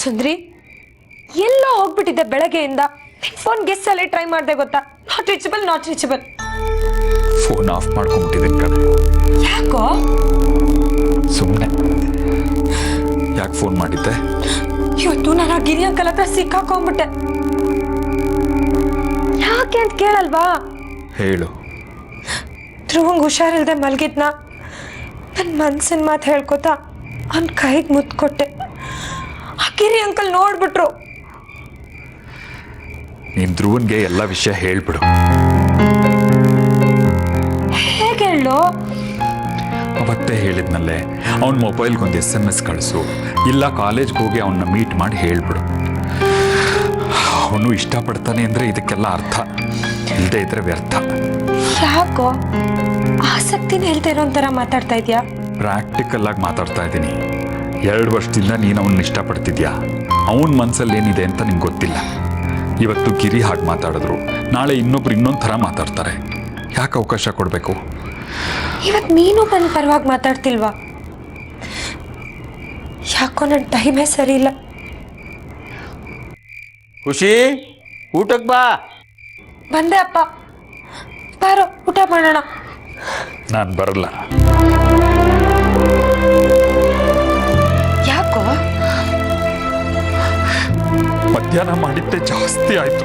ಸುಂದ್ರಿ ಎಲ್ಲೋ ಹೋಗ್ಬಿಟ್ಟಿದ್ದೆ ಬೆಳಗ್ಗೆಯಿಂದ phone guess ಅಲ್ಲೇ try ಮಾಡಿದೆ ಗೊತ್ತಾ ನಾಟ್ ರೀಚಬಲ್ ಫೋನ್ ಆಫ್ ಮಾಡ್ಕೊಂಡ್ಬಿಟ್ಟಿದ್ದೀನಿ ಕಣೆ. ಯಾಕೋ ಸುಮ್ಮನೆ ಯಾಕೆ ಫೋನ್ ಮಾಡಿದ್ದೆ? ಇವತ್ತು ನಾನು ಆ ಗಿರಿ ಅಂಕಲ್ ಹತ್ರ ಸಿಕ್ಕಾಕೊಂಡ್ಬಿಟ್ಟೆ. ಯಾಕೆ ಅಂತ ಕೇಳಲ್ವಾ? ಹೇಳು. ಧ್ರುವಂಗ್ ಹುಷಾರಿಲ್ದೆ ಮಲಗಿದ್ನ ನನ್ನ ಮನ್ಸಿನ ಮಾತು ಹೇಳ್ಕೊತಾ ಅವ್ನ ಕೈಗೆ ಮುತ್ತು ಕೊಟ್ಟೆ. ಆ ಗಿರಿ ಅಂಕಲ್ ನೋಡ್ಬಿಟ್ರು. ನೀನ್ ಧ್ರುವನ್ಗೆ ಎಲ್ಲ ವಿಷಯ ಹೇಳ್ಬಿಡು. ಹೇಗೆ ಹೇಳು? ಅವತ್ತೇ ಹೇಳಿದ್ನಲ್ಲೇ ಅವನ ಮೊಬೈಲ್ಗೊಂದು SMS ಕಳಿಸು, ಇಲ್ಲ ಕಾಲೇಜ್ಗೆ ಹೋಗಿ ಅವನ್ನ ಮೀಟ್ ಮಾಡಿ ಹೇಳ್ಬಿಡು. ಅವನು ಇಷ್ಟಪಡ್ತಾನೆ ಅಂದ್ರೆ ಇದಕ್ಕೆಲ್ಲ ಅರ್ಥ, ಇಲ್ಲದೆ ಇದ್ರೆ ವ್ಯರ್ಥ. ಯಾಕೋ ಆಸಕ್ತಿನ ಹೇಳ್ತಾ ಇರೋ ಒಂಥರ ಮಾತಾಡ್ತಾ ಇದೆಯಾ? ಪ್ರಾಕ್ಟಿಕಲ್ ಆಗಿ ಮಾತಾಡ್ತಾ ಇದ್ದೀನಿ. 2 ವರ್ಷದಿಂದ ನೀನು ಅವನ್ನ ಇಷ್ಟಪಡ್ತಿದ್ಯಾ. ಅವನ ಮನಸ್ಸಲ್ಲಿ ಏನಿದೆ ಅಂತ ನಿಂಗೆ ಗೊತ್ತಿಲ್ಲ. ಇವತ್ತು ಗಿರಿ ಹಾಗೆ ಮಾತಾಡಿದ್ರು, ನಾಳೆ ಇನ್ನೊಬ್ರು ಇನ್ನೊಂದು ಥರ ಮಾತಾಡ್ತಾರೆ. ಯಾಕೆ ಅವಕಾಶ ಕೊಡಬೇಕು? ಇವತ್ತು ನೀನು ನನ್ನ ಪರವಾಗಿ ಮಾತಾಡ್ತಿಲ್ವಾ? ಯಾಕೋ ನನ್ನ ಟೈಮೇ ಸರಿ ಇಲ್ಲ. ಖುಷಿ, ಊಟಕ್ಕೆ ಬಾ. ಬಂದೆ ಅಪ್ಪ, ಬಾರೋ ಊಟ ಮಾಡೋಣ. ನಾನು ಬರಲ್ಲ. ಯಾಕೋ? ಮಧ್ಯಾಹ್ನ ಮಾಡಿದ್ದೆ ಜಾಸ್ತಿ ಆಯ್ತು.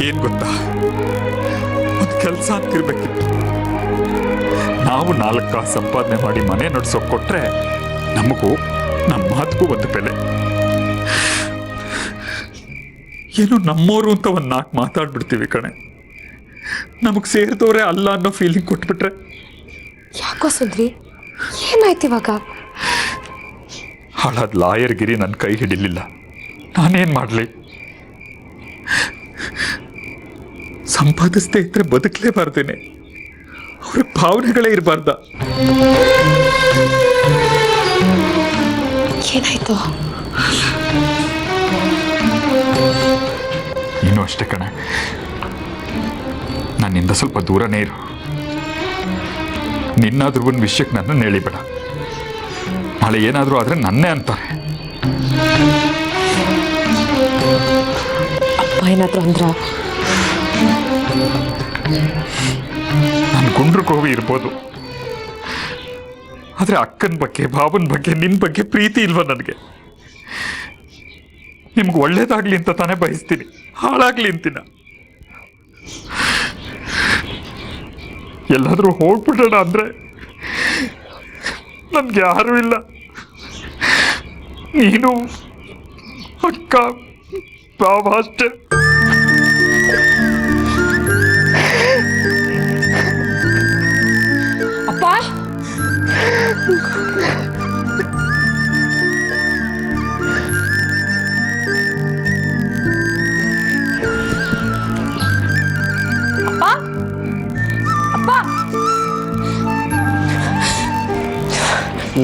ಏನ್ ಗೊತ್ತಾ, ಒಂದು ಕೆಲಸ ಅಂತಿರ್ಬೇಕಿತ್ತು. ನಾವು 4 ಕಾಸು ಸಂಪಾದನೆ ಮಾಡಿ ಮನೆ ನಡೆಸೋಕೆ ಕೊಟ್ರೆ ನಮಗೂ ನಮ್ಮ ಮಾತಿಗೂ ಒಂದು ಬೆಲೆ. ಏನು ನಮ್ಮೋರು ಅಂತ ಒಂದು 4 ಮಾತಾಡ್ಬಿಡ್ತೀವಿ ಕಣೆ. ನಮಗೆ ಸೇರಿದವರೇ ಅಲ್ಲ ಅನ್ನೋ ಫೀಲಿಂಗ್ ಕೊಟ್ಬಿಟ್ರೆ. ಯಾಕೋ ಸುಂದ್ರಿ, ಏನಾಯ್ತು ಇವಾಗ? ಹಾಳಾದ ಲಾಯರ್ ಗಿರಿ ನನ್ನ ಕೈ ಹಿಡಿಲಿಲ್ಲ. ನಾನೇನ್ ಮಾಡಲಿ? ಸಂಪಾದಿಸದೇ ಇದ್ರೆ ಬದುಕಲೇಬಾರ್ದೇನೆ. ಅವ್ರ ಭಾವನೆಗಳೇ ಇರಬಾರ್ದ? ಏನಾಯ್ತು? ನೀನು ಅಷ್ಟೇ ಕಣೆ, ನನ್ನಿಂದ ಸ್ವಲ್ಪ ದೂರನೇ ಇರು. ನಿನ್ನಾದ್ರೂ ಒಂದು ವಿಷಯಕ್ಕೆ ನನ್ನನ್ನು ಹೇಳಿಬೇಡ. ನಾಳೆ ಏನಾದರೂ ಆದರೆ ನನ್ನೇ ಅಂತಾರೆ. ಅಪ್ಪ ಏನಾದ್ರು ಅಂದ್ರ? ನಾನು ಗುಂಡ್ರು ಕೋವಿ ಇರ್ಬೋದು, ಆದರೆ ಅಕ್ಕನ ಬಗ್ಗೆ, ಭಾವನ ಬಗ್ಗೆ, ನಿನ್ನ ಬಗ್ಗೆ ಪ್ರೀತಿ ಇಲ್ವ ನನಗೆ? ನಿಮ್ಗೆ ಒಳ್ಳೇದಾಗ್ಲಿ ಅಂತ ತಾನೇ ಬಯಸ್ತೀನಿ, ಹಾಳಾಗ್ಲಿ ಅಂತೀನ. ಎಲ್ಲಾದ್ರೂ ಹೋಗ್ಬಿಡೋಣ ಅಂದ್ರೆ ನನ್ಗೆ ಯಾರೂ ಇಲ್ಲ. ನೀನು, ಅಕ್ಕ, ಭಾವ ಅಷ್ಟೇ. ಅಪ್ಪ, ಅಪ್ಪ,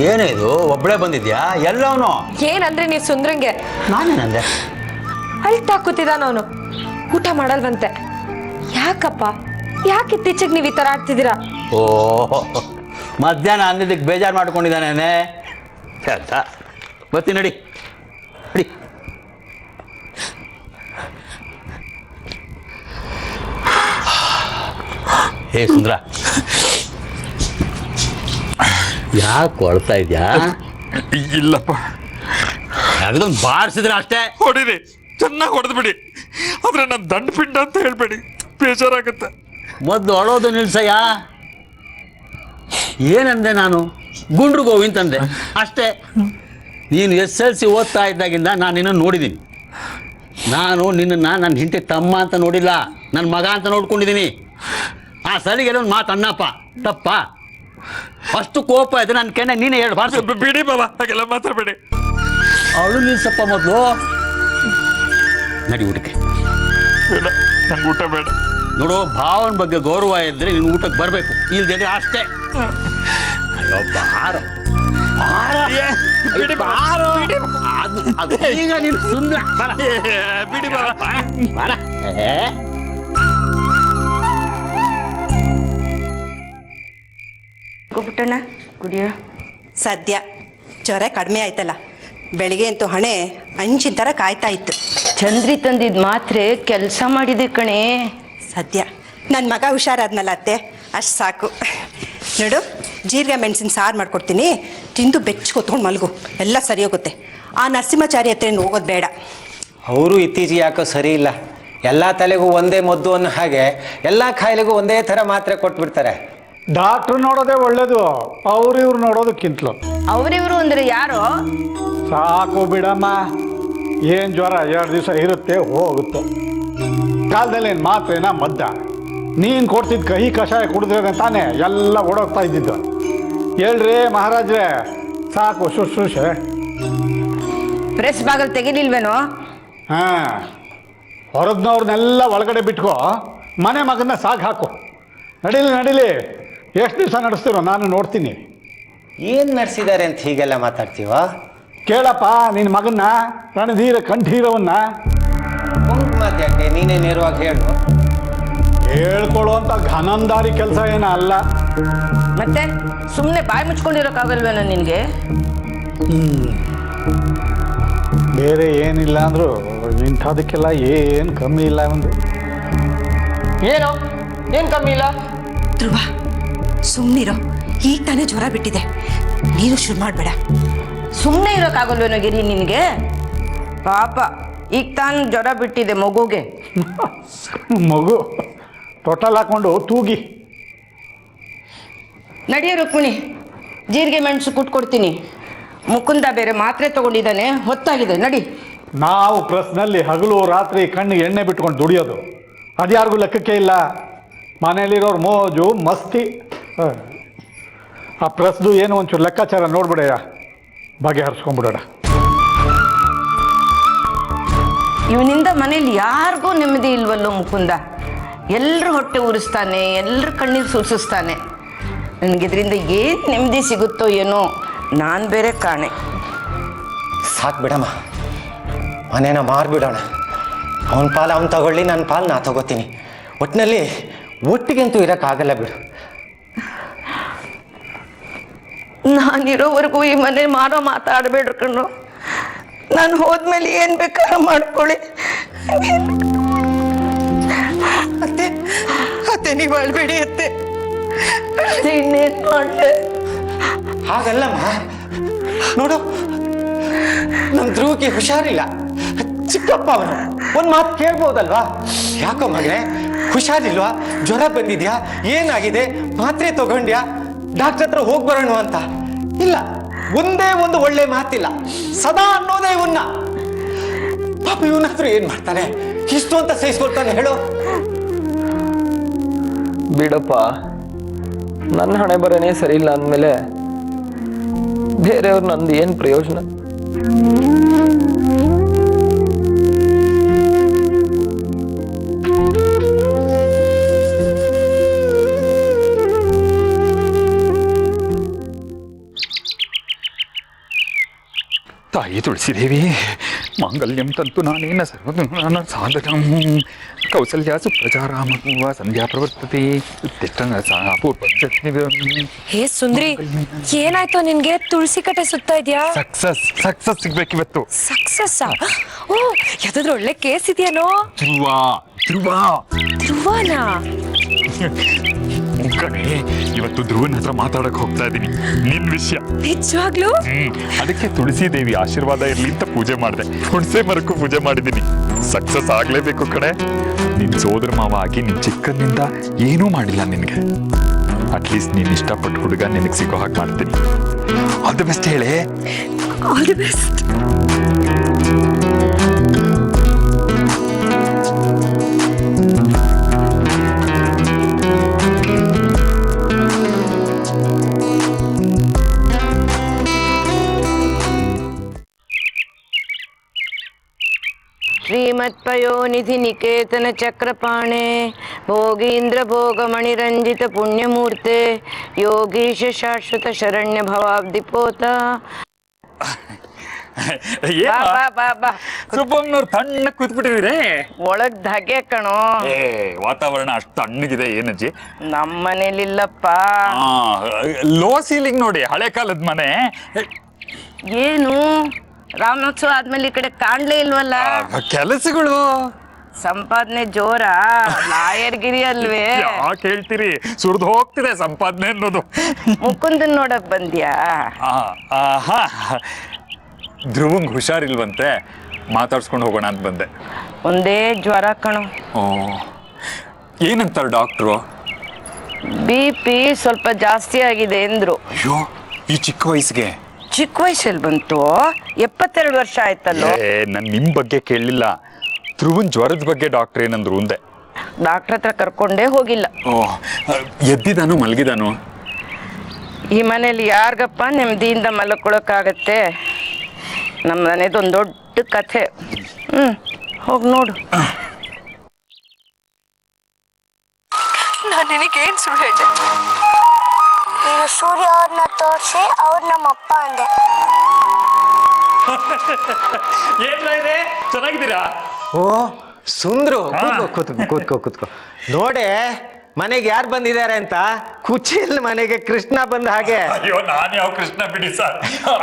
ಏನಿದು ಒಬ್ಬಳೇ ಬಂದಿದ್ಯಾ? ಎಲ್ಲವನು ಏನಂದ್ರೆ ನೀವು ಸುಂದ್ರಂಗೆ? ನಾನೇನಂದೆ? ಅಳ್ತಾ ಕೂತಿದ್ದಾನ ಅವನು. ಊಟ ಮಾಡಲ್ವಂತೆ. ಯಾಕಪ್ಪ, ಯಾಕೆ ಇತ್ತೀಚೆಗೆ ನೀವು ಈ ಥರ ಆಡ್ತಿದ್ದೀರಾ? ಓ, ಮಧ್ಯಾಹ್ನ ಅಂದಿದ್ದಕ್ಕೆ ಬೇಜಾರು ಮಾಡ್ಕೊಂಡಿದ್ದಾನೇನೆ. ಬರ್ತೀನಿ ನಡಿ ನಡಿ. ಹೇ ಸುಂದ್ರ, ಯಾಕೆ ಕೊಳ್ತಾ ಇದ್ಯಾ? ಇಲ್ಲಪ್ಪ. ಅದೊಂದು ಬಾರಿಸಿದ್ರೆ ಅಷ್ಟೇ. ಹೊಡಿರಿ, ಚೆನ್ನಾಗಿ ಹೊಡೆದ್ಬಿಡಿ, ಆದ್ರೆ ನಾನು ದಂಡಪಿಂಡ ಅಂತ ಹೇಳ್ಬೇಡಿ, ಬೇಜಾರಾಗತ್ತೆ. ಮೊದಲು ಅಳೋದು ನಿಲ್ಸಯ್ಯ. ಏನಂದೆ ನಾನು? ಗುಂಡ್ರು ಗೋವಿಂದ್ ಅಂದೆ ಅಷ್ಟೇ. ನೀನು SLC ಓದ್ತಾ ಇದ್ದಾಗಿಂದ ನಾನು ನಿನ್ನನ್ನು ನೋಡಿದ್ದೀನಿ. ನಾನು ನಿನ್ನನ್ನು ನನ್ನ ಹೆಂಡತಿ ತಮ್ಮ ಅಂತ ನೋಡಿಲ್ಲ, ನನ್ನ ಮಗ ಅಂತ ನೋಡ್ಕೊಂಡಿದ್ದೀನಿ. ಆ ಸರಿಗೆಲ್ಲ ಒಂದು ಮಾತು ಅನ್ನಪ್ಪ, ತಪ್ಪ? ಅಷ್ಟು ಕೋಪ ಇದೆ ನನ್ನ ಕೆಣ್ಣ, ನೀನೇ ಹೇಳು. ಬಾರ್ಸ ಬಿಡಿ ಬಾಬಾ, ಹಾಗೆಲ್ಲ ಮಾತಾಡಬೇಡಿ. ಅವಳು ನಿಲ್ಸಪ್ಪ ಮೊದಲು. ನಡಿ ಊಟಕ್ಕೆ. ಬೇಡ, ನಂಗೆ ಊಟ ಬೇಡ. ನೋಡು, ಭಾವನ ಬಗ್ಗೆ ಗೌರವ ಇದ್ದರೆ ನೀನು ಊಟಕ್ಕೆ ಬರಬೇಕು, ಇಲ್ದಿದ್ರೆ ಅಷ್ಟೇ. ಅಯ್ಯೋ ಬಾರ ಈಗ ನೀನು ಸುಂದರ ಬಿಡಿ ಬಾಬಾ. ಪುಟ್ಟಣ್ಣ ಕುಡಿಯೋ. ಸದ್ಯ ಜ್ವರ ಕಡಿಮೆ ಆಯ್ತಲ್ಲ. ಬೆಳಿಗ್ಗೆ ಅಂತೂ ಹಣೆ ಅಂಚಿನ ಥರ ಕಾಯ್ತಾ ಇತ್ತು. ಚಂದ್ರಿ ತಂದಿದ್ ಮಾತ್ರೆ ಕೆಲಸ ಮಾಡಿದೆ ಕಣೆ. ಸದ್ಯ ನನ್ನ ಮಗ ಹುಷಾರಾದ್ನಲ್ಲ ಅತ್ತೆ, ಅಷ್ಟು ಸಾಕು. ನೋಡು, ಜೀರಿಗೆ ಮೆಣಸಿನ ಸಾರು ಮಾಡ್ಕೊಡ್ತೀನಿ, ತಿಂದು ಬೆಚ್ಚಗೊತ್ಕೊಂಡು ಮಲಗು, ಎಲ್ಲ ಸರಿ ಹೋಗುತ್ತೆ. ಆ ನರಸಿಂಹಾಚಾರಿ ಹತ್ರ ಹೋಗೋದು ಬೇಡ. ಅವರು ಇತ್ತೀಚೆಗೆ ಯಾಕೋ ಸರಿ ಇಲ್ಲ. ಎಲ್ಲ ತಲೆಗೂ ಒಂದೇ ಮದ್ದು ಅನ್ನೋ ಹಾಗೆ ಎಲ್ಲ ಕಾಯಿಲೆಗೂ ಒಂದೇ ಥರ ಮಾತ್ರೆ ಕೊಟ್ಬಿಡ್ತಾರೆ. ಡಾಕ್ಟ್ರು ನೋಡೋದೇ ಒಳ್ಳೇದು, ಅವ್ರು ಇವ್ರು ನೋಡೋದಕ್ಕಿಂತಲೂ. ಅವ್ರಿವ್ರು ಅಂದ್ರೆ ಯಾರು? ಸಾಕು ಬಿಡಮ್ಮ, ಏನು ಜ್ವರ 2 ದಿವಸ ಇರುತ್ತೆ ಹೋಗುತ್ತೆ. ಕಾಲದಲ್ಲಿ ಏನು ಮಾತ್ರೆನ ಮದ್ದ? ನೀನು ಕೊಡ್ತಿದ್ದ ಕಹಿ ಕಷಾಯ ಕುಡಿದ್ರೆ ತಾನೇ ಎಲ್ಲ ಓಡೋಗ್ತಾ ಇದ್ದಿದ್ದು. ಹೇಳ್ರಿ ಮಹಾರಾಜ್ರೆ, ಸಾಕು ಶುಶ್ರೂಷೆ. ಪ್ರೆಸ್ ಬಾಗಲ್ ತೆಗಿಲಿಲ್ವೇನೋ? ಹಾಂ, ಹೊರದ್ನವ್ರನ್ನೆಲ್ಲ ಒಳಗಡೆ ಬಿಟ್ಕೋ, ಮನೆ ಮಗನ್ನ ಸಾಕು ಹಾಕು. ನಡೀಲಿ, ಎಷ್ಟು ದಿವಸ ನಡೆಸ್ತೀರೋ ನಾನು ನೋಡ್ತೀನಿ. ಏನು ನಡೆಸಿದ್ದಾರೆ ಅಂತ ಹೀಗೆಲ್ಲ ಮಾತಾಡ್ತೀವ? ಕೇಳಪ್ಪ ನಿನ್ನ ಮಗನ್ನ, ರಣಧೀರ ಕಂಠೀರವನ್ನ. ಮಾತು ಯಾಕೆ, ನೀನೇ ನೇರವಾಗಿ ಹೇಳು. ಹೇಳ್ಕೊಳ್ಳುವಂಥ ಘನಂದಾರಿ ಕೆಲಸ ಏನೋ ಅಲ್ಲ. ಮತ್ತೆ ಸುಮ್ಮನೆ ಬಾಯಿ ಮುಚ್ಕೊಂಡಿರೋಕ್ಕಾಗಲ್ವೇನೋ ನಿನಗೆ? ಬೇರೆ ಏನಿಲ್ಲ ಅಂದರೂ ಇಂಥದಕ್ಕೆಲ್ಲ ಏನು ಕಮ್ಮಿ ಇಲ್ಲ ಒಂದು. ಏನು ಕಮ್ಮಿ ಇಲ್ಲ? ಧ್ರುವ, ಸುಮ್ಮನಿರೋ, ಈಗ ತಾನೇ ಜ್ವರ ಬಿಟ್ಟಿದೆ, ನೀನು ಶುರು ಮಾಡಬೇಡ. ಸುಮ್ಮನೆ ಇರೋಕ್ಕಾಗಲ್ವೇನೋ ಗಿರಿ ನಿನಗೆ? ಪಾಪ ಈಗ ತಾನು ಜ್ವರ ಬಿಟ್ಟಿದೆ ಮಗುಗೆ. ಮಗು ಟೊಟಲ್ ಹಾಕೊಂಡು ತೂಗಿ. ನಡಿಯೋ ರುಕ್ಮಿಣಿ, ಜೀರಿಗೆ ಮೆಣಸು ಕುಟ್ಕೊಡ್ತೀನಿ. ಮುಕುಂದ ಬೇರೆ ಮಾತ್ರೆ ತಗೊಂಡಿದ್ದಾನೆ, ಹೊತ್ತಾಗಿದೆ, ನಡಿ. ನಾವು ಪ್ರೆಸ್ನಲ್ಲಿ ಹಗಲು ರಾತ್ರಿ ಕಣ್ಣಿಗೆ ಎಣ್ಣೆ ಬಿಟ್ಕೊಂಡು ದುಡಿಯೋದು ಅದ್ಯಾರಿಗೂ ಲೆಕ್ಕಕ್ಕೆ ಇಲ್ಲ. ಮನೇಲಿರೋರು ಮೋಜು ಮಸ್ತಿ. ಆ ಪ್ರೆಸ್ದು ಏನು ಒಂಚೂರು ಲೆಕ್ಕಾಚಾರ ನೋಡ್ಬಿಡಯ್ಯ, ಬಗೆಹರಿಸ್ಕೊಂಡ್ಬಿಡೋಣ. ಇವನಿಂದ ಮನೇಲಿ ಯಾರಿಗೂ ನೆಮ್ಮದಿ ಇಲ್ವಲ್ಲೋ ಮುಕುಂದ. ಎಲ್ಲರೂ ಹೊಟ್ಟೆ ಉರಿಸ್ತಾನೆ, ಎಲ್ಲರ ಕಣ್ಣೀರು ಸುರಿಸಿಸ್ತಾನೆ. ನನಗಿದ್ರಿಂದ ಏನು ನೆಮ್ಮದಿ ಸಿಗುತ್ತೋ ಏನೋ, ನಾನು ಬೇರೆ ಕಾಣೆ. ಸಾಕು ಬಿಡಮ್ಮ, ಮನೇನ ಮಾರ್ಬಿಡೋಣ. ಅವನ ಪಾಲು ಅವ್ನು ತಗೊಳ್ಳಿ, ನನ್ನ ಪಾಲು ನಾ ತಗೋತೀನಿ. ಒಟ್ಟಿನಲ್ಲಿ ಒಟ್ಟಿಗಂತೂ ಇರೋಕ್ಕಾಗಲ್ಲ ಬಿಡು. ನಾನಿರೋವರೆಗೂ ಈ ಮನೆ ಮಾರೋ ಮಾತಾಡಬೇಡ್ರು ಕಣ್ಣು. ನಾನು ಹೋದ್ಮೇಲೆ ಏನು ಬೇಕಾದ್ರೂ ಮಾಡ್ಕೊಳ್ಳಿ. ಅತ್ತೆ ನೀವು ಅಳ್ಬೇಡಿ ಅತ್ತೆ. ಇನ್ನೇನು ಮಾಡಲೆ? ಹಾಗಲ್ಲಮ್ಮ, ನೋಡು, ನಮ್ಮ ಧ್ರುವಕ್ಕೆ ಹುಷಾರಿಲ್ಲ. ಚಿಕ್ಕಪ್ಪ ಅವನು ಒಂದು ಮಾತು ಕೇಳ್ಬೋದಲ್ವಾ? ಯಾಕೋ ಮಗನೇ, ಹುಷಾರಿಲ್ವಾ? ಜ್ವರ ಬಂದಿದ್ಯಾ? ಏನಾಗಿದೆ? ಮಾತ್ರೆ ತಗೊಂಡ್ಯಾ? ಡಾಕ್ಟರ್ ಹತ್ರ ಹೋಗಿ ಬರೋಣ ಅಂತ. ಇಲ್ಲ, ಒಂದೇ ಒಂದು ಒಳ್ಳೆ ಮಾತಿಲ್ಲ, ಸದಾ ಅನ್ನೋದೇ ಇವನ್ನ. ಪಾಪ ಇವನ ಹತ್ರ ಏನ್ ಮಾಡ್ತಾನೆ? ಇಷ್ಟು ಅಂತ ಸಹಿಸ್ಕೊಳ್ತಾನೆ ಹೇಳು. ಬಿಡಪ್ಪ, ನನ್ನ ಹಣೆ ಬರನೇ ಸರಿ ಇಲ್ಲ ಅಂದಮೇಲೆ ಬೇರೆಯವ್ರು ನಂದು ಏನು ಪ್ರಯೋಜನ? ತಾಯಿ ತುಳಸಿದೇವಿ, ಮಾಂಗಲ್ಯಂ ತಂತು ನಾನೇನ ಸರ್ವನ ಸಾಧಕಂ ಕೌಸಲ್ಯ ಸುಪ್ರಚಾರಾಮ ಸಂಧ್ಯಾ ಪ್ರವರ್ತತೆ. ಹೇ ಸುಂದ್ರಿ, ಏನಾಯ್ತು ನಿನ್ಗೆ? ತುಳಸಿ ಕಟ್ಟೆ ಸುತ್ತಾ ಇದ್ಯಾ? ಸಕ್ಸಸ್ ಸಿಗ್ಬೇಕಿವತ್ತು. ಸಕ್ಸಸ್? ಓ, ಯಾವ್ದಾದ್ರು ಒಳ್ಳೆ ಕೇಸ್ ಇದೆಯೇನೋ? ಧ್ರುವನಾ? ಕಣೆ, ಇವತ್ತು ಧ್ರುವನ ಹತ್ರ ಮಾತಾಡಕ್ ಹೋಗ್ತಾ ಇದ್ದೀನಿ ನಿನ್ ವಿಷಯ. ನಿಜವಾಗ್ಲೂ? ಅದಕ್ಕೆ ತುಳಸಿ ದೇವಿ ಆಶೀರ್ವಾದ ಇರ್ಲಿ ಅಂತ ಪೂಜೆ ಮಾಡಿದೆ. ಹುಣಸೆ ಮರಕ್ಕೂ ಪೂಜೆ ಮಾಡಿದ್ದೀನಿ. ಸಕ್ಸಸ್ ಆಗ್ಲೇಬೇಕು ಕಣೆ. ನಿನ್ ಸೋದರ ಮಾವ ಆಗಿ ನಿನ್ ಚಿಕ್ಕನಿಂದ ಏನೂ ಮಾಡಿಲ್ಲ ನಿನ್ಗೆ. ಅಟ್ಲೀಸ್ಟ್ ನೀನ್ ಇಷ್ಟಪಟ್ಟು ಹುಡುಗ ನಿನಗೆ ಸಿಗೋ ಹಾಗೆ ಮಾಡ್ತೀನಿ. ಆಲ್ ದಿ ಬೆಸ್ಟ್ ಹೇಳೆ. All the best. ಶ್ರೀಮತ್ಪಯೋನಿಧಿ ನಿಕೇತನ ಚಕ್ರಪಾಣೆ ಭೋಗೀಂದ್ರ ಭೋಗಮಣಿರಂಜಿತ ಪುಣ್ಯಮೂರ್ತೆ ಯೋಗೀಶ ಶಾಶ್ವತ ಶರಣ್ಯ ಭವಾಬ್ದಿಪೋತ. ಸುಬ್ಬಮ್ಮನವ್ರು ತಣ್ಣ ಕೂತ್ಬಿಟ್ಟಿದ್ರೆ ಒಳಗ್ ಧಗೆ ಕಣೋ. ವಾತಾವರಣ ಅಷ್ಟು ತಣ್ಣಗಿದೆ ಏನಜ್ಜಿ? ನಮ್ಮ ಮನೇಲಿಲ್ಲಪ್ಪ. ಲೋ ಸೀಲಿಂಗ್ ನೋಡಿ, ಹಳೆ ಕಾಲದ ಮನೆ. ಏನು ರಾಮೋತ್ಸವ ಆದ್ಮೇಲೆ ಈ ಕಡೆ ಕಾಣ್ಲೇ ಇಲ್ವಲ್ಲ? ಕೆಲಸಗಳು ಸಂಪಾದನೆ ಜೋರ, ಲಾಯರ್ಗಿರಿ ಅಲ್ವೇ? ಯಾಕೆ ಹೇಳ್ತೀರಿ, ಸುರಿದು ಹೋಗ್ತಿದೆ ಸಂಪಾದನೆ ಅನ್ನೋದು. ಮುಕುಂದನ್ ನೋಡಕ್ ಬಂದ್ಯಾ? ಹಾ, ಧ್ರುವಂಗ್ ಹುಷಾರಿಲ್ವಂತೆ, ಮಾತಾಡ್ಸ್ಕೊಂಡು ಹೋಗೋಣ ಅಂತ ಬಂದೆ. ಒಂದೇ ಜ್ವರ ಕಣು. ಓ, ಏನಂತಾರೆ ಡಾಕ್ಟ್ರು? BP ಸ್ವಲ್ಪ ಜಾಸ್ತಿ ಆಗಿದೆ ಎಂದ್ರು. ಅಯ್ಯೋ, ಈ ಚಿಕ್ಕ ವಯಸ್ಸಿಗೆ? ಚಿಕ್ಕ ವಯಸ್ಸಲ್ಲಿ ಬಂತು, 72 ವರ್ಷ ಆಯ್ತಲ್ಲೋ. ನಾನು ನಿಮ್ ಬಗ್ಗೆ ಕೇಳಲಿಲ್ಲ, ಧ್ರುವನ್ ಜ್ವರದ ಬಗ್ಗೆ ಡಾಕ್ಟರ್ ಏನಂದ್ರು ಅಂದೆ. ಡಾಕ್ಟರ್ ಹತ್ರ ಕರ್ಕೊಂಡೇ ಹೋಗಿಲ್ಲ. ಓ, ಎದ್ದಿದಾನು ಮಲಗಿದಾನು? ಈ ಮನೇಲಿ ಯಾರಿಗಪ್ಪ ನೆಮ್ಮದಿಯಿಂದ ಮಲ್ಕೊಳಕ್ಕಾಗತ್ತೆ? ನಮ್ಮ ಮನೆದೊಂದು ದೊಡ್ಡ ಕಥೆ. ಹೋಗಿ ನೋಡು. ನಾನು ನಿನಗೇನು ಸುಳ್ಳು ಹೇಳಿದೆ? ನೀನು ಸೂರ್ಯ ಅವ್ರನ್ನ ತೋರಿಸಿ ಅವ್ರು ನಮ್ಮಪ್ಪ ಅಂದೆ. ಏನ್ರೆ ಚೆನ್ನಾಗಿದ್ದೀರಾ? ಓ ಸುಂದ್ರು, ಕೂತ್ಕೋ ನೋಡೆ ಮನೆಗೆ ಯಾರು ಬಂದಿದ್ದಾರೆ ಅಂತ. ಕುಚಿಲ್ ಮನೆಗೆ ಕೃಷ್ಣ ಬಂದ ಹಾಗೆ. ಅಯ್ಯೋ, ನಾನು ಯಾವ ಕೃಷ್ಣ ಬಿಡಿ ಸರ್,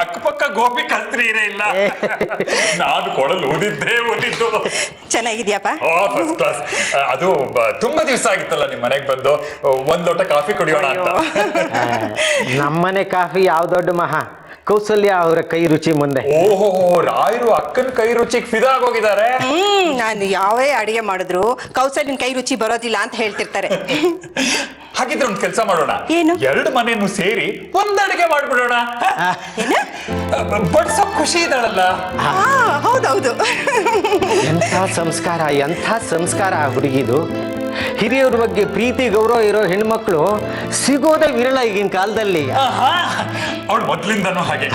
ಅಕ್ಕಪಕ್ಕ ಗೋಪಿ ಕಸ್ತ್ರಿ ಇರೇ ಇಲ್ಲ. ನಾನು ಕೊಡಲು ಓದಿದ್ದು. ಚೆನ್ನಾಗಿದ್ಯಪ್ಪ? First class. ಅದು ತುಂಬಾ ದಿವಸ ಆಗಿತ್ತಲ್ಲ ನಿಮ್ ಮನೆಗೆ ಬಂದು, ಒಂದ್ ಲೋಟ ಕಾಫಿ ಕುಡಿಯೋಣ ಅಂತ. ನಮ್ಮನೆ ಕಾಫಿ ಯಾವ ದೊಡ್ಡ ಮಹಾ, ಕೌಸಲ್ಯ ಅವರ ಕೈ ರುಚಿ ಮುಂದೆ. ಓಹೋ, ರಾಯರು ಅಕ್ಕನ ಕೈ ರುಚಿಗೆ ಫಿದಾಗೋಗಿದ್ದಾರೆ. ನಾನು ಯಾವೇ ಅಡಿಗೆ ಮಾಡಿದ್ರು ಕೌಸಲ್ಯನ ಕೈ ರುಚಿ ಬರೋದಿಲ್ಲ ಅಂತ ಹೇಳ್ತಿರ್ತಾರೆ. ಹಾಗಿದ್ರೆ ಒಂದ್ ಕೆಲಸ ಮಾಡೋಣ, ಏನು? 2 ಮನೆಯನ್ನು ಸೇರಿ ಒಂದ್ ಅಡಿಗೆ ಮಾಡ್ಬಿಡೋಣ. ಬಡ್ಸೋ ಖುಷಿ ಇದ್ದಾಳಲ್ಲ. ಹೌದೌದು. ಎಂಥ ಸಂಸ್ಕಾರ ಆ ಹುಡುಗಿದು. ಹಿರಿಯವ್ರ ಬಗ್ಗೆ ಪ್ರೀತಿ ಗೌರವ ಇರೋ ಹೆಣ್ಮಕ್ಳು ಸಿಗೋದೇ ವಿರಳ ಈಗಿನ ಕಾಲದಲ್ಲಿ. ಅವಳು ಮೊದ್ಲಿಂದನೂ ಹಾಗೆ.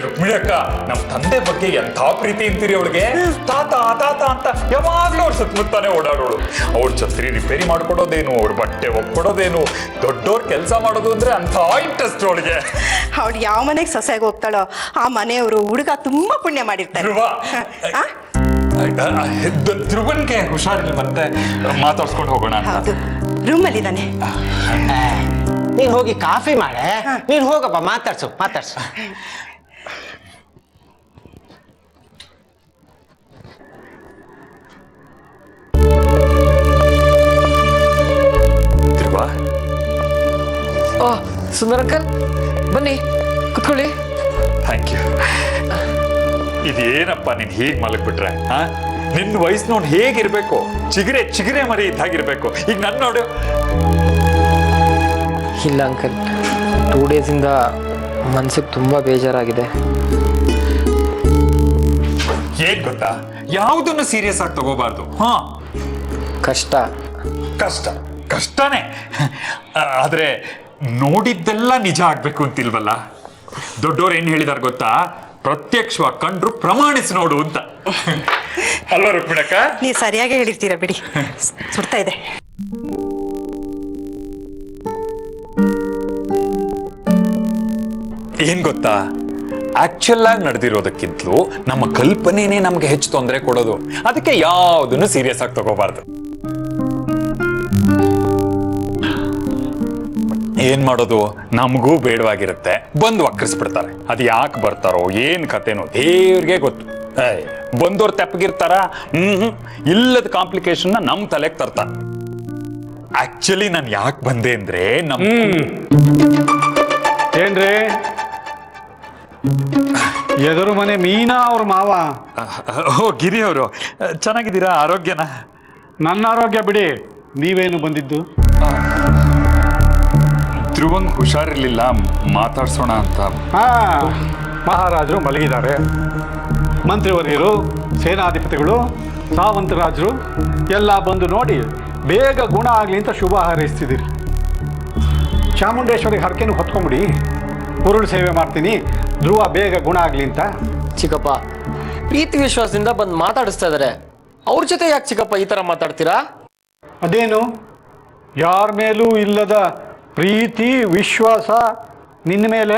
ರುಕ್ಮಿಣಿ ಅಕ್ಕ, ನಮ್ ತಂದೆ ಬಗ್ಗೆ ಎಂಥ ಪ್ರೀತಿ ಅಂತೀರಿ ಅವಳಿಗೆ. ತಾತ ತಾತ ಅಂತ ಯಾವಾಗ್ಲೂ ಅವ್ರು ಸುತ್ತಮುತ್ತಾನೆ ಓಡಾಡೋಳು. ಅವ್ರ ಛತ್ರಿ ರಿಪೇರಿ ಮಾಡ್ಕೊಡೋದೇನು, ಅವ್ರ ಬಟ್ಟೆ ಒಪ್ಕೊಡೋದೇನು, ದೊಡ್ಡವ್ರ ಕೆಲಸ ಮಾಡೋದು ಅಂದ್ರೆ ಅಂತ ಇಂಟ್ರೆಸ್ಟ್ ಅವಳಿಗೆ. ಅವಳು ಯಾವ ಮನೆಗೆ ಸೊಸೆಗೆ ಹೋಗ್ತಾಳೋ ಆ ಮನೆಯವರು ಹುಡುಗ ತುಂಬಾ ಪುಣ್ಯ ಮಾಡಿರ್ತಾರೆ. ಧ್ರುವ, ಧ್ರುವನ್ಗೆ ಹುಷಾರಿಲ್ಲ, ಮತ್ತೆ ಮಾತಾಡ್ಸ್ಕೊಂಡು ಹೋಗೋಣ ಅಂತ. ಹೌದು, ರೂಮಲ್ಲಿ ಇದ್ದಾನೆ. ನೀನ್ ಹೋಗಿ ಕಾಫಿ ಮಾಡೆ, ನೀನ್ ಹೋಗಪ್ಪ, ಮಾತಾಡ್ಸು. ಧ್ರುವ, ಓ ಸುಂದರ್ ಅಂಕಲ್, ಬನ್ನಿ ಕುತ್ಕೊಳ್ಳಿ. Thank you. ಇದೇನಪ್ಪ ನೀನ್ ಹೀಗೆ ಮಲಗ್ಬಿಟ್ರೆ? ನಿನ್ನ ವಯಸ್ಸು ನೋಡಿ ಹೇಗಿರ್ಬೇಕು, ಚಿಗರೆ ಮರಿ ಇದ್ದಾಗಿರ್ಬೇಕು. ಈಗ ನನ್ನ ನೋಡು. ಇಲ್ಲ ಅಂಕಲ್, 2 ಡೇಸಿಂದ ಮನ್ಸಿಗೆ ತುಂಬ ಬೇಜಾರಾಗಿದೆ. ಏನ್ ಗೊತ್ತಾ, ಯಾವುದನ್ನು ಸೀರಿಯಸ್ ಆಗಿ ತಗೋಬಾರ್ದು. ಕಷ್ಟನೇ. ಆದ್ರೆ ನೋಡಿದ್ದೆಲ್ಲ ನಿಜ ಆಗ್ಬೇಕು ಅಂತಿಲ್ವಲ್ಲ. ದೊಡ್ಡೋರು ಏನ್ ಹೇಳಿದಾರ ಗೊತ್ತಾ, ಪ್ರತ್ಯಕ್ಷವಾಗಿ ಕಂಡ್ರು ಪ್ರಮಾಣಿಸಿ ನೋಡು ಅಂತ. ಅಲ್ವಾ ರುಕ್ಮಿಣಕ್ಕ? ನೀವು ಸರಿಯಾಗಿ ಹೇಳಿರ್ತೀರ ಬಿಡಿ. ಸುಡ್ತಾ ಇದೆ. ಏನ್ ಗೊತ್ತಾ, ಆಕ್ಚುಲ್ ಆಗಿ ನಡೆದಿರೋದಕ್ಕಿಂತಲೂ ನಮ್ಮ ಕಲ್ಪನೆನೇ ನಮ್ಗೆ ಹೆಚ್ಚು ತೊಂದರೆ ಕೊಡೋದು. ಅದಕ್ಕೆ ಯಾವುದನ್ನು ಸೀರಿಯಸ್ ಆಗಿ ತಗೋಬಾರ್ದು. ಏನ್ ಮಾಡೋದು, ನಮಗೂ ಬೇಡವಾಗಿರುತ್ತೆ, ಬಂದು ವಕ್ರಿಸ್ಬಿಡ್ತಾರೆ. ಅದು ಯಾಕೆ ಬರ್ತಾರೋ ಏನ್ ಕತೆನೋ ದೇವ್ರಿಗೆ ಗೊತ್ತು. ಬಂದವ್ರು ತೆಪ್ಪಗಿರ್ತಾರ, ಇಲ್ಲದ ಕಾಂಪ್ಲಿಕೇಶನ್ ನಮ್ ತಲೆಗೆ ತರ್ತಾರೆ. ಆಕ್ಚುಲಿ ನಾನು ಯಾಕೆ ಬಂದೆ ಅಂದ್ರೆ ಏನ್ರಿ ಎದುರು ಮನೆ ಮೀನಾ ಅವ್ರ ಮಾವ. ಓ ಗಿರಿ ಅವರು, ಚೆನ್ನಾಗಿದ್ದೀರಾ? ಆರೋಗ್ಯನ? ನನ್ನ ಆರೋಗ್ಯ ಬಿಡಿ, ನೀವೇನು ಬಂದಿದ್ದು? ಧ್ರುವಂಗ್ ಹುಷಾರಿರ್ಲಿಲ್ಲ, ಮಾತಾಡ್ಸೋಣ ಅಂತ. ಮಹಾರಾಜರು ಮಲಗಿದ್ದಾರೆ. ಮಂತ್ರಿವರ್ಯರು, ಸೇನಾಧಿಪತಿಗಳು, ಸಾವಂತರಾಜರು ಎಲ್ಲ ಬಂದು ನೋಡಿ ಬೇಗ ಗುಣ ಆಗಲಿ ಅಂತ ಶುಭ ಹಾರೈಸ್ತಿದ್ದೀರಿ. ಚಾಮುಂಡೇಶ್ವರಿಗೆ ಹರಕೆನೂ ಹೊತ್ಕೊಂಬಿಡಿ, ಉರುಳು ಸೇವೆ ಮಾಡ್ತೀನಿ, ಧ್ರುವ ಬೇಗ ಗುಣ ಆಗಲಿ ಅಂತ. ಚಿಕ್ಕಪ್ಪ, ಪ್ರೀತಿ ವಿಶ್ವಾಸದಿಂದ ಬಂದು ಮಾತಾಡಿಸ್ತಾ ಇದ್ದಾರೆ, ಅವ್ರ ಜೊತೆ ಯಾಕೆ ಚಿಕ್ಕಪ್ಪ ಈ ಥರ ಮಾತಾಡ್ತೀರಾ? ಅದೇನು ಯಾರ ಮೇಲೂ ಇಲ್ಲದ ಪ್ರೀತಿ ವಿಶ್ವಾಸ ನಿನ್ನ ಮೇಲೆ?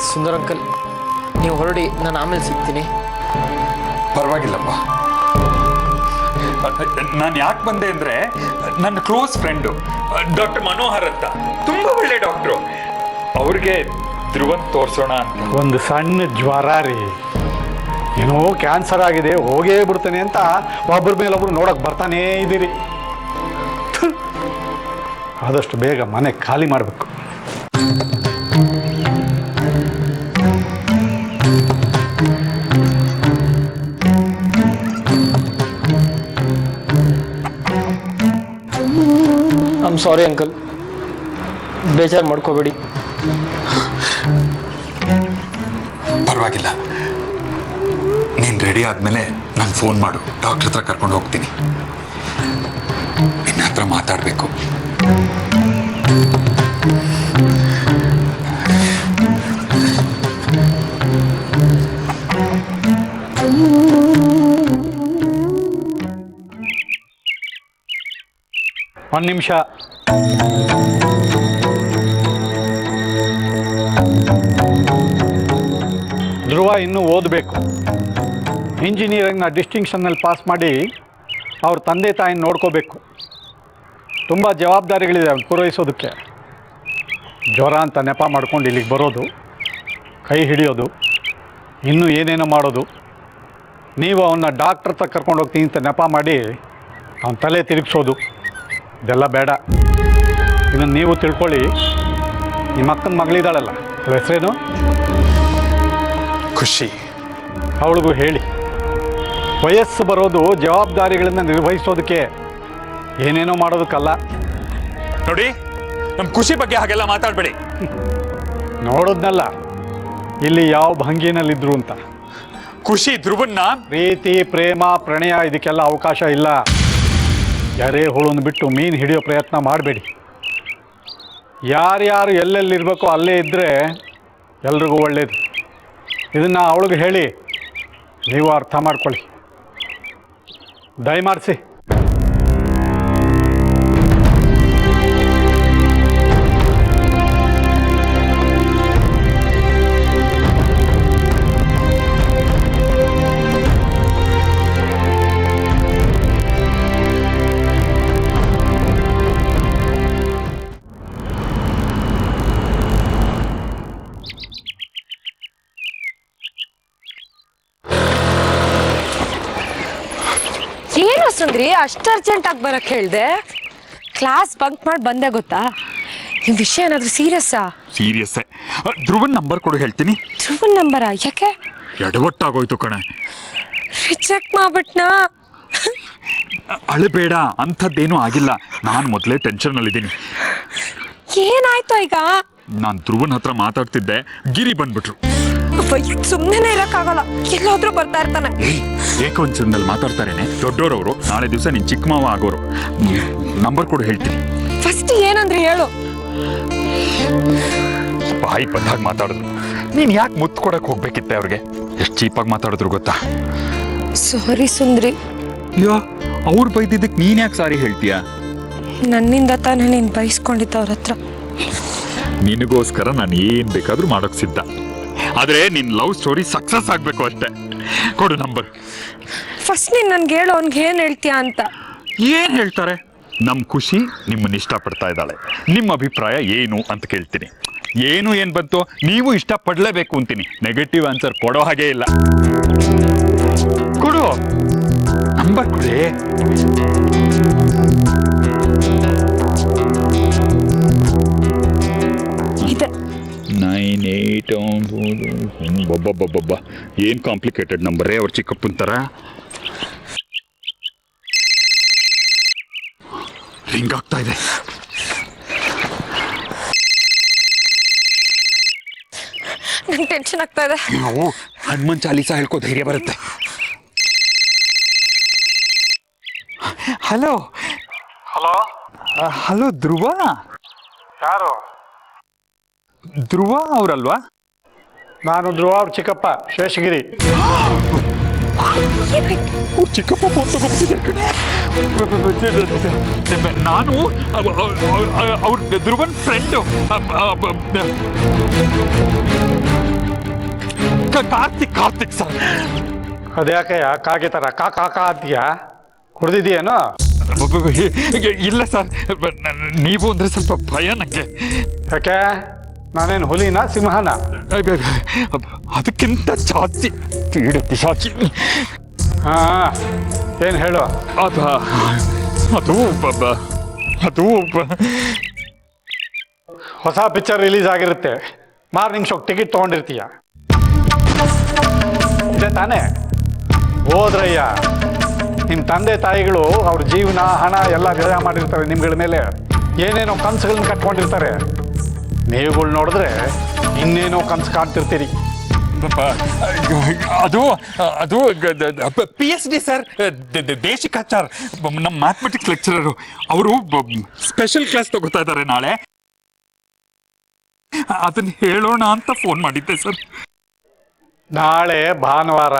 ಸುಂದರ್ ಅಂಕಲ್, ನೀವು ಹೊರಡಿ, ನಾನು ಆಮೇಲೆ ಸಿಗ್ತೀನಿ. ಪರವಾಗಿಲ್ಲಪ್ಪ. ನಾನು ಯಾಕೆ ಬಂದೆ ಅಂದ್ರೆ ನನ್ನ ಕ್ಲೋಸ್ ಫ್ರೆಂಡು ಡಾಕ್ಟರ್ ಮನೋಹರ್ ಅಂತ ತುಂಬಾ ಒಳ್ಳೆ ಡಾಕ್ಟ್ರು. ಅವ್ರಿಗೆ ಧ್ರುವನ್ ತೋರ್ಸೋಣ ಅಂತ. ಒಂದು ಸಣ್ಣ ಜ್ವರ ರೀ, ಏನೋ ಕ್ಯಾನ್ಸರ್ ಆಗಿದೆ, ಹೋಗೇ ಬಿಡ್ತಾನೆ ಅಂತ ಒಬ್ಬರ ಮೇಲೊಬ್ರು ನೋಡಕ್ ಬರ್ತಾನೇ ಇದ್ದೀರಿ. ಆದಷ್ಟು ಬೇಗ ಮನೆ ಖಾಲಿ ಮಾಡಬೇಕು. ಐಮ್ ಸಾರಿ ಅಂಕಲ್, ಬೇಜಾರು ಮಾಡ್ಕೋಬೇಡಿ. ಪರವಾಗಿಲ್ಲ, ನೀನು ರೆಡಿ ಆದಮೇಲೆ ನಾನು ಫೋನ್ ಮಾಡು, ಡಾಕ್ಟ್ರ್ ಹತ್ರ ಕರ್ಕೊಂಡು ಹೋಗ್ತೀನಿ. ನಿನ್ನ ಹತ್ರ ಮಾತಾಡಬೇಕು. ಒಂದು ನಿಮಿಷ. ಧ್ರುವ ಇನ್ನೂ ಓದಬೇಕು. ಇಂಜಿನಿಯರಿಂಗ್ನ ಡಿಸ್ಟಿಂಕ್ಷನ್ನಲ್ಲಿ ಪಾಸ್ ಮಾಡಿ ಅವ್ರ ತಂದೆ ತಾಯಿನ ನೋಡ್ಕೋಬೇಕು. ತುಂಬ ಜವಾಬ್ದಾರಿಗಳಿದೆ ಅವ್ನು ಪೂರೈಸೋದಕ್ಕೆ. ಜ್ವರ ಅಂತ ನೆಪ ಮಾಡ್ಕೊಂಡು ಇಲ್ಲಿಗೆ ಬರೋದು, ಕೈ ಹಿಡಿಯೋದು, ಇನ್ನೂ ಏನೇನೋ ಮಾಡೋದು. ನೀವು ಅವನ್ನ ಡಾಕ್ಟ್ರ್ ಹತ್ರ ಕರ್ಕೊಂಡು ಹೋಗ್ತೀನಿ ಅಂತ ನೆಪ ಮಾಡಿ ಅವನ ತಲೆ ತಿರುಗಿಸೋದು, ಇದೆಲ್ಲ ಬೇಡ. ಇದನ್ನು ನೀವು ತಿಳ್ಕೊಳ್ಳಿ. ನಿಮ್ಮ ಅಕ್ಕನ ಮಗಳಿದ್ದಾಳಲ್ಲ, ಅವಳ ಹೆಸರೇನು? ಖುಷಿ. ಅವಳಿಗೂ ಹೇಳಿ, ವಯಸ್ಸು ಬರೋದು ಜವಾಬ್ದಾರಿಗಳನ್ನು ನಿರ್ವಹಿಸೋದಕ್ಕೆ, ಏನೇನೋ ಮಾಡೋದಕ್ಕಲ್ಲ. ನೋಡಿ, ನಮ್ಮ ಖುಷಿ ಬಗ್ಗೆ ಹಾಗೆಲ್ಲ ಮಾತಾಡಬೇಡಿ. ನೋಡೋದ್ನಲ್ಲ ಇಲ್ಲಿ ಯಾವ ಭಂಗಿನಲ್ಲಿದ್ರು ಅಂತ. ಖುಷಿ ಧ್ರುವನ್ನ ಪ್ರೀತಿ, ಪ್ರೇಮ, ಪ್ರಣಯ ಇದಕ್ಕೆಲ್ಲ ಅವಕಾಶ ಇಲ್ಲ. ಯಾರೇ ಹುಳನ್ನು ಬಿಟ್ಟು ಮೀನು ಹಿಡಿಯೋ ಪ್ರಯತ್ನ ಮಾಡಬೇಡಿ. ಯಾರ್ಯಾರು ಎಲ್ಲೆಲ್ಲಿರಬೇಕೋ ಅಲ್ಲೇ ಇದ್ದರೆ ಎಲ್ರಿಗೂ ಒಳ್ಳೆಯದು. ಇದನ್ನು ಅವಳಿಗೆ ಹೇಳಿ ನೀವು ಅರ್ಥ ಮಾಡ್ಕೊಳ್ಳಿ. ದಯಮಾಡಿಸಿ. ಏನು ಸುಂದ್ರಿ ಅಷ್ಟು ಅರ್ಜೆಂಟ್ ಆಗಿ ಬರಕ್ ಹೇಳ್ದೆ? ಕ್ಲಾಸ್ ಬಂಕ್ ಮಾಡಿ ಬಂದೆ ಗೊತ್ತಾ? ಈ ವಿಷಯ ಏನಾದ್ರೂ ಸೀರಿಯಸ್ಸಾ? ಸೀರಿಯಸ್ಸೇ. ಧ್ರುವನ್ ನಂಬರ್ ಕೊಡು, ಹೇಳ್ತೀನಿ. ಧ್ರುವನ್ ನಂಬರಾ? ಯಾಕೆ? ಎಡವಟ್ಟಾಗೋಯ್ತು ಕಣೆ. ರಿಜೆಕ್ಟ್ ಮಾಡ್ಬಿಟ್ನಾ? ಅಳಬೇಡ, ಅಂಥದ್ದೇನೂ ಆಗಿಲ್ಲ. ನಾನು ಮೊದಲೇ ಟೆನ್ಷನ್ನಲ್ಲಿದ್ದೀನಿ. ಏನಾಯ್ತು ಈಗ? ನಾನು ಧ್ರುವನ್ ಹತ್ರ ಮಾತಾಡ್ತಿದ್ದೆ, ಗಿರಿ ಬಂದ್ಬಿಟ್ರು. ಸುಮ್ಮನೆ ಇರಕ್ಕಾಗಲ್ಲ, ಎಲ್ಲಾದ್ರೂ ಬರ್ತಾ ಇರ್ತಾನೆ. ಏಕವಚನದಲ್ಲಿ ಮಾತಾಡ್ತಾರೇನೆ, ದೊಡ್ಡೋರವರು. ನಾಳೆ ದಿವಸ ನೀನು ಚಿಕ್ಕ ಮಾವ ಆಗೋರು. ನಂಬರ್ ಕೊಡು, ಹೇಳ್ತೀನಿ. ಫಸ್ಟ್ ಏನಂದ್ರೆ ಹೇಳು. ಬಾಯಿ ಬಂದಾಗ ಮಾತಾಡೋದು. ನೀನು ಯಾಕೆ ಮುತ್ತು ಕೊಡಕ್ಕೆ ಹೋಗ್ಬೇಕಿತ್ತೆ ಅವ್ರಿಗೆ? ಎಷ್ಟು ಚೀಪಾಗಿ ಮಾತಾಡಿದ್ರು ಗೊತ್ತಾ? ಸಾರಿ ಸುಂದ್ರಿ. ಅಯ್ಯೋ, ಅವ್ರು ಬೈದಿದ್ದಕ್ಕೆ ನೀನು ಯಾಕೆ ಸಾರಿ ಹೇಳ್ತೀಯಾ? ನನ್ನಿಂದ ತಾನೇ ನೀನು ಬಯಸ್ಕೊಂಡಿದ್ದ ಅವ್ರ ಹತ್ರ. ನಿನಗೋಸ್ಕರ ನಾನು ಏನು ಬೇಕಾದ್ರೂ ಮಾಡೋಕ್ಕೆ ಸಿದ್ಧ. ಆದರೆ ನಿನ್ನ ಲವ್ ಸ್ಟೋರಿ ಸಕ್ಸಸ್ ಆಗಬೇಕು ಅಷ್ಟೇ. ಕೊಡು ನಂಬರ್. ಫಸ್ಟ್ ನೀನು ನನ್ಗೆ ಹೇಳು, ಅವ್ನಿಗೆ ಏನು ಹೇಳ್ತೀಯಾ ಅಂತ. ಏನು ಹೇಳ್ತಾರೆ? ನಮ್ಮ ಖುಷಿ ನಿಮ್ಮನ್ನ ಇಷ್ಟಪಡ್ತಾ ಇದ್ದಾಳೆ, ನಿಮ್ಮ ಅಭಿಪ್ರಾಯ ಏನು ಅಂತ ಕೇಳ್ತೀನಿ. ಏನು ಬಂತು, ನೀವು ಇಷ್ಟಪಡಲೇಬೇಕು ಅಂತೀನಿ. ನೆಗೆಟಿವ್ ಆನ್ಸರ್ ಕೊಡೋ ಹಾಗೆ ಇಲ್ಲ. ಕೊಡು ನಂಬರ್, ಕೊಡಿ. ಇದೆ 98 ಬಬ್ಬ ಏನು ಕಾಂಪ್ಲಿಕೇಟೆಡ್ ನಂಬರೇ ಅವ್ರ ಚಿಕ್ಕಪ್ಪನ ಥರ. ರಿಂಗ್ ಆಗ್ತಾ ಇದೆ. ನಂಗೆ ಟೆನ್ಷನ್ ಆಗ್ತಾ ಇದೆ. ನಾವು ಹನುಮನ್ ಚಾಲೀಸ ಹೇಳ್ಕೋ, ಧೈರ್ಯ ಬರುತ್ತೆ. ಹಲೋ ಹಲೋ ಹಲೋ, ಧ್ರುವ? ಯಾರು? ಧ್ರುವ ಅವರಲ್ವಾ? ನಾನು ಧ್ರುವ ಅವ್ರ ಚಿಕ್ಕಪ್ಪ, ಶೇಷಗಿರಿ. ಚಿಕ್ಕಪ್ಪ ನಾನು ಅವ್ರ ಧ್ರುವನ್ ಫ್ರೆಂಡು, ಕಾರ್ತಿಕ್ ಸರ್. ಅದ್ಯಾಕಯ್ಯ ಕಾಗೆ ಥರ ಕಾ ಅಂತೀಯ? ಕುಡ್ದಿದ್ದೀಯೇನೋ? ಇಲ್ಲ ಸರ್, ನೀವು ಅಂದರೆ ಸ್ವಲ್ಪ ಭಯ ನನಗೆ. ಯಾಕೆ, ನಾನೇನು ಹುಲಿನ ಸಿಂಹನ? ಅದಕ್ಕಿಂತ ಜಾಸ್ತಿ ಪಿಶಾಚಿ. ಹಾಂ, ಏನು ಹೇಳು? ಅದು ಹೊಸ ಪಿಕ್ಚರ್ ರಿಲೀಸ್ ಆಗಿರುತ್ತೆ, ಮಾರ್ನಿಂಗ್ ಶೋಕ್ ಟಿಕೆಟ್ ತೊಗೊಂಡಿರ್ತೀಯ. ಇದೆ ತಾನೇ? ಹೋದ್ರಯ್ಯ, ನಿಮ್ಮ ತಂದೆ ತಾಯಿಗಳು ಅವ್ರ ಜೀವನ ಹಣ ಎಲ್ಲ ವ್ಯಯ ಮಾಡಿರ್ತಾರೆ ನಿಮ್ಗಳ ಮೇಲೆ. ಏನೇನೋ ಕನಸುಗಳನ್ನ ಕಟ್ಕೊಂಡಿರ್ತಾರೆ. ನೀವುಗಳು ನೋಡಿದ್ರೆ ಇನ್ನೇನೋ ಕನಸು ಕಾಣ್ತಿರ್ತೀರಿ. ಅದು PhD ಸರ್, ದೇಶಿಕಾಚಾರ್, ನಮ್ಮ ಮ್ಯಾಥಮೆಟಿಕ್ಸ್ ಲೆಕ್ಚರರು. ಅವರು ಸ್ಪೆಷಲ್ ಕ್ಲಾಸ್ ತಗೋತಾ ಇದ್ದಾರೆ ನಾಳೆ. ಅದನ್ನ ಹೇಳೋಣ ಅಂತ ಫೋನ್ ಮಾಡಿದ್ದೆ ಸರ್. ನಾಳೆ ಭಾನುವಾರ.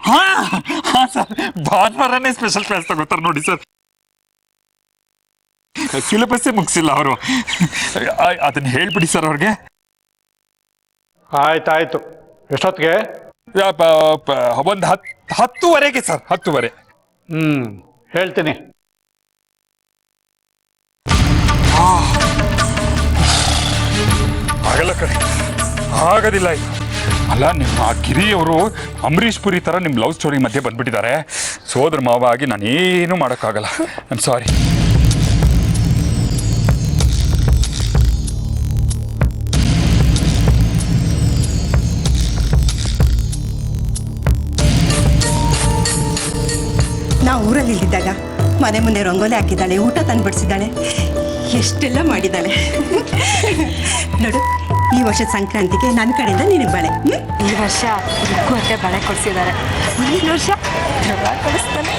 ಹಾ ಸರ್, ಭಾನುವಾರನೇ ಸ್ಪೆಷಲ್ ಕ್ಲಾಸ್ ತಗೋತಾರೆ ನೋಡಿ ಸರ್. ಸಿಲೆಬಸ್ಸೇ ಮುಗಿಸಿಲ್ಲ ಅವರು. ಅದನ್ನ ಹೇಳ್ಬಿಡಿ ಸರ್ ಅವ್ರಿಗೆ. ಆಯ್ತಾಯ್ತು. ಎಷ್ಟೊತ್ತಿಗೆ? ಒಂದು 10:30 ಸರ್, 10:30. ಹೇಳ್ತೀನಿ. ಆಗಲ್ಲ ಕಣೆ, ಆಗೋದಿಲ್ಲ ಇದು. ಅಲ್ಲ, ನಿಮ್ಮ ಆ ಗಿರಿಯವರು ಅಂಬರೀಷ್ ಪುರಿ ಥರ ನಿಮ್ಮ ಲವ್ ಸ್ಟೋರಿ ಮಧ್ಯೆ ಬಂದ್ಬಿಟ್ಟಿದ್ದಾರೆ. ಸೋದರ ಮಾವ ಆಗಿ ನಾನೇನು ಮಾಡೋಕ್ಕಾಗಲ್ಲ. I am sorry. ನಾವು ಊರಲ್ಲಿ ಇದ್ದಾಗ ಮನೆ ಮುಂದೆ ರಂಗೋಲಿ ಹಾಕಿದ್ದಾಳೆ, ಊಟ ತಂದು ಬಡಿಸಿದ್ದಾಳೆ, ಎಷ್ಟೆಲ್ಲ ಮಾಡಿದ್ದಾಳೆ. ನೋಡು, ಈ ವರ್ಷದ ಸಂಕ್ರಾಂತಿಗೆ ನನ್ನ ಕಡೆಯಿಂದ ನಿನಗೆ ಬಳೆ. ಈ ವರ್ಷ ರುಕ್ಕು ಅತ್ತೆ ಬಳೆ ಕೊಡಿಸಿದ್ದಾರೆ, ಮುಂದಿನ ವರ್ಷ ಕೊಡಿಸ್ತಾನೆ.